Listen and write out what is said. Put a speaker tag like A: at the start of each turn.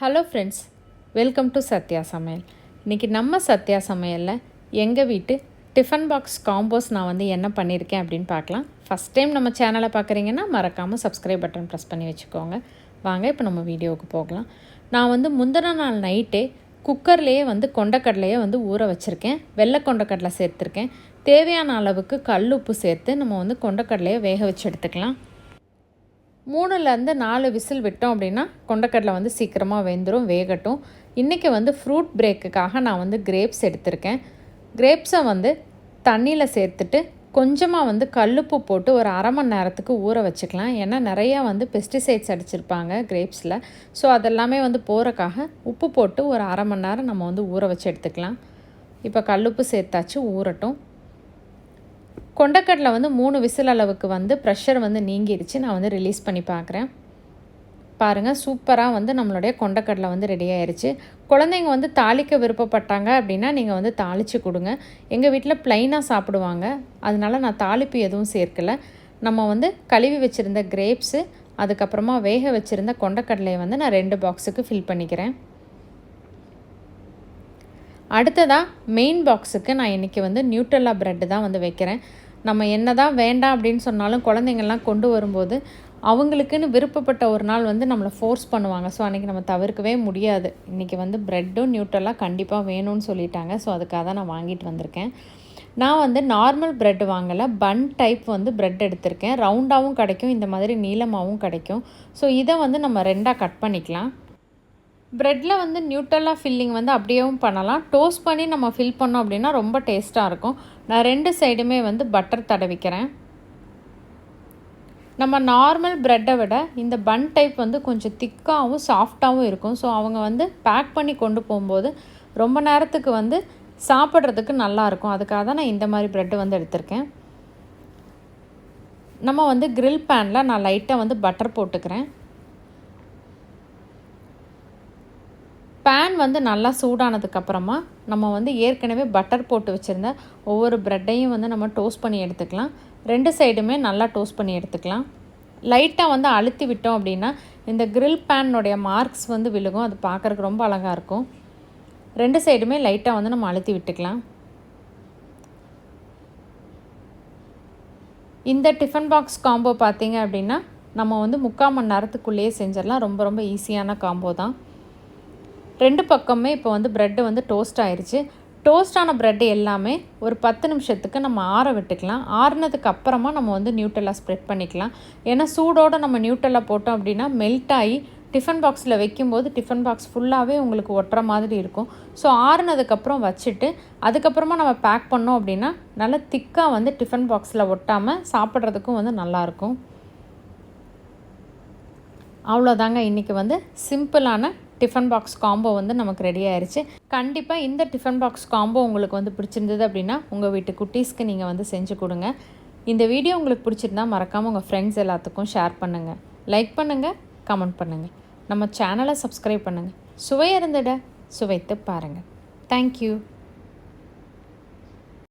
A: Hello friends, welcome to Sathya சமையல். இன்றைக்கி நம்ம சத்யா சமையலில் எங்கள் வீட்டு டிஃபன் பாக்ஸ் காம்போஸ் நான் வந்து என்ன பண்ணியிருக்கேன் அப்படின்னு பார்க்கலாம். ஃபஸ்ட் டைம் நம்ம சேனலை பார்க்குறீங்கன்னா மறக்காமல் சப்ஸ்கிரைப் பட்டன் ப்ரெஸ் பண்ணி வச்சுக்கோங்க. வாங்க இப்போ நம்ம வீடியோவுக்கு போகலாம். நான் வந்து முந்தின நாள் நைட்டே குக்கர்லேயே வந்து கொண்டக்கடலையே வந்து ஊற வச்சுருக்கேன். வெள்ளை கொண்டக்கடலை சேர்த்துருக்கேன். தேவையான அளவுக்கு கல் உப்பு சேர்த்து நம்ம வந்து கொண்டக்கடலையை வேக வச்சு எடுத்துக்கலாம். 3-4 விசில் விட்டோம் அப்படின்னா கொண்டக்கடலை வந்து சீக்கிரமாக வெந்துடும், வேகட்டும். இன்றைக்கி வந்து ஃப்ரூட் பிரேக்குக்காக நான் வந்து கிரேப்ஸ் எடுத்திருக்கேன். கிரேப்ஸை வந்து தண்ணியில் சேர்த்துட்டு கொஞ்சமாக வந்து கல்லுப்பு போட்டு ஒரு அரை மணி நேரத்துக்கு ஊற வச்சுக்கலாம். ஏன்னா நிறையா வந்து பெஸ்டிசைட்ஸ் அடிச்சிருப்பாங்க கிரேப்ஸில். ஸோ அதெல்லாமே வந்து போகிறக்காக உப்பு போட்டு ஒரு அரை மணி நேரம் நம்ம வந்து ஊற வச்சு எடுத்துக்கலாம். இப்போ கல்லுப்பு சேர்த்தாச்சு, ஊறட்டும். கொண்டக்கடலை வந்து 3 விசில் அளவுக்கு வந்து ப்ரெஷர் வந்து நீங்கிடுச்சு. நான் வந்து ரிலீஸ் பண்ணி பார்க்குறேன். பாருங்கள், சூப்பராக வந்து நம்மளுடைய கொண்டக்கடலை வந்து ரெடி ஆயிடுச்சு. குழந்தைங்க வந்து தாளிக்க விருப்பப்பட்டாங்க அப்படின்னா நீங்கள் வந்து தாளித்து கொடுங்க. எங்கள் வீட்டில் ப்ளைனாக சாப்பிடுவாங்க, அதனால நான் தாளிப்பு எதுவும் சேர்க்கலை. நம்ம வந்து கழுவி வச்சுருந்த கிரேப்ஸு, அதுக்கப்புறமா வேக வச்சுருந்த கொண்டக்கடலையை வந்து நான் 2 பாக்ஸுக்கு ஃபில் பண்ணிக்கிறேன். அடுத்ததாக மெயின் பாக்ஸுக்கு நான் இன்றைக்கி வந்து நியூட்டெல்லா ப்ரெட்டு தான் வந்து வைக்கிறேன். நம்ம என்ன தான் வேண்டாம் அப்படின்னு சொன்னாலும் குழந்தைங்கள்லாம் கொண்டு வரும்போது அவங்களுக்குன்னு விருப்பப்பட்ட ஒரு நாள் வந்து நம்மளை ஃபோர்ஸ் பண்ணுவாங்க. ஸோ அன்றைக்கி நம்ம தவிர்க்கவே முடியாது. இன்றைக்கி வந்து ப்ரெட்டும் நியூட்டெல்லா கண்டிப்பாக வேணும்னு சொல்லிட்டாங்க. ஸோ அதுக்காக தான் நான் வாங்கிட்டு வந்திருக்கேன். நான் வந்து நார்மல் ப்ரெட் வாங்கலை, பன் டைப் வந்து ப்ரெட் எடுத்திருக்கேன். ரவுண்டாகவும் கிடைக்கும், இந்த மாதிரி நீளமாகவும் கிடைக்கும். ஸோ இதை வந்து நம்ம 2ஆக கட் பண்ணிக்கலாம். ப்ரெட்டில் வந்து நியூட்டெல்லா ஃபில்லிங் வந்து அப்படியேவும் பண்ணலாம். டோஸ்ட் பண்ணி நம்ம ஃபில் பண்ணோம் அப்படின்னா ரொம்ப டேஸ்ட்டாக இருக்கும். நான் 2 சைடுமே வந்து பட்டர் தடவிக்கிறேன். நம்ம நார்மல் ப்ரெட்டை விட இந்த பன் டைப் வந்து கொஞ்சம் திக்காகவும் சாஃப்டாகவும் இருக்கும். ஸோ அவங்க வந்து பேக் பண்ணி கொண்டு போகும்போது ரொம்ப நேரத்துக்கு வந்து சாப்பிட்றதுக்கு நல்லாயிருக்கும். அதுக்காக தான் நான் இந்த மாதிரி ப்ரெட்டு வந்து எடுத்திருக்கேன். நம்ம வந்து கிரில் பேனில் நான் லைட்டாக வந்து பட்டர் போட்டுக்கிறேன். பேன் வந்து நல்லா சூடானதுக்கப்புறமா நம்ம வந்து ஏற்கனவே பட்டர் போட்டு வச்சுருந்த ஒவ்வொரு ப்ரெட்டையும் வந்து நம்ம டோஸ்ட் பண்ணி எடுத்துக்கலாம். 2 சைடுமே நல்லா டோஸ்ட் பண்ணி எடுத்துக்கலாம். லைட்டாக வந்து அழுத்தி விட்டோம் அப்படின்னா இந்த கிரில் பேனுடைய மார்க்ஸ் வந்து விழுகும். அது பார்க்குறதுக்கு ரொம்ப அழகாக இருக்கும். 2 சைடுமே லைட்டாக வந்து நம்ம அழுத்தி விட்டுக்கலாம். இந்த டிஃபன் பாக்ஸ் காம்போ பார்த்திங்க அப்படின்னா நம்ம வந்து 3/4 மணி நேரத்துக்குள்ளேயே செஞ்சிடலாம். ரொம்ப ரொம்ப ஈஸியான காம்போ தான். 2 பக்கமே இப்போ வந்து ப்ரெட்டு வந்து டோஸ்ட் ஆயிடுச்சு. டோஸ்டான ப்ரெட்டு எல்லாமே ஒரு 10 நிமிஷத்துக்கு நம்ம ஆற விட்டுக்கலாம். ஆறுனதுக்கு அப்புறமா நம்ம வந்து நியூட்டெல்லா ஸ்ப்ரெட் பண்ணிக்கலாம். ஏன்னா சூடோடு நம்ம நியூட்டெல்லா போட்டோம் அப்படின்னா மெல்ட் ஆகி டிஃபன் பாக்ஸில் வைக்கும்போது டிஃபன் பாக்ஸ் ஃபுல்லாகவே உங்களுக்கு ஒட்டுற மாதிரி இருக்கும். ஸோ ஆறுனதுக்கப்புறம் வச்சுட்டு அதுக்கப்புறமா நம்ம பேக் பண்ணோம் அப்படின்னா நல்லா திக்காக வந்து டிஃபன் பாக்ஸில் ஒட்டாமல் சாப்பிட்றதுக்கும் வந்து நல்லாயிருக்கும். அவ்வளோதாங்க, இன்றைக்கி வந்து சிம்பிளான டிஃபன் பாக்ஸ் காம்போ வந்து நமக்கு ரெடி ஆயிடுச்சு. கண்டிப்பாக இந்த டிஃபன் பாக்ஸ் காம்போ உங்களுக்கு வந்து பிடிச்சிருந்தது அப்படின்னா உங்கள் வீட்டு குட்டீஸ்க்கு நீங்கள் வந்து செஞ்சு கொடுங்க. இந்த வீடியோ உங்களுக்கு பிடிச்சிருந்தா மறக்காமல் உங்கள் ஃப்ரெண்ட்ஸ் எல்லாத்துக்கும் ஷேர் பண்ணுங்கள், லைக் பண்ணுங்கள், கமெண்ட் பண்ணுங்கள். நம்ம சேனலை சப்ஸ்கிரைப் பண்ணுங்கள். சுவை இருந்திட சுவைத்து பாருங்கள். தேங்க்யூ.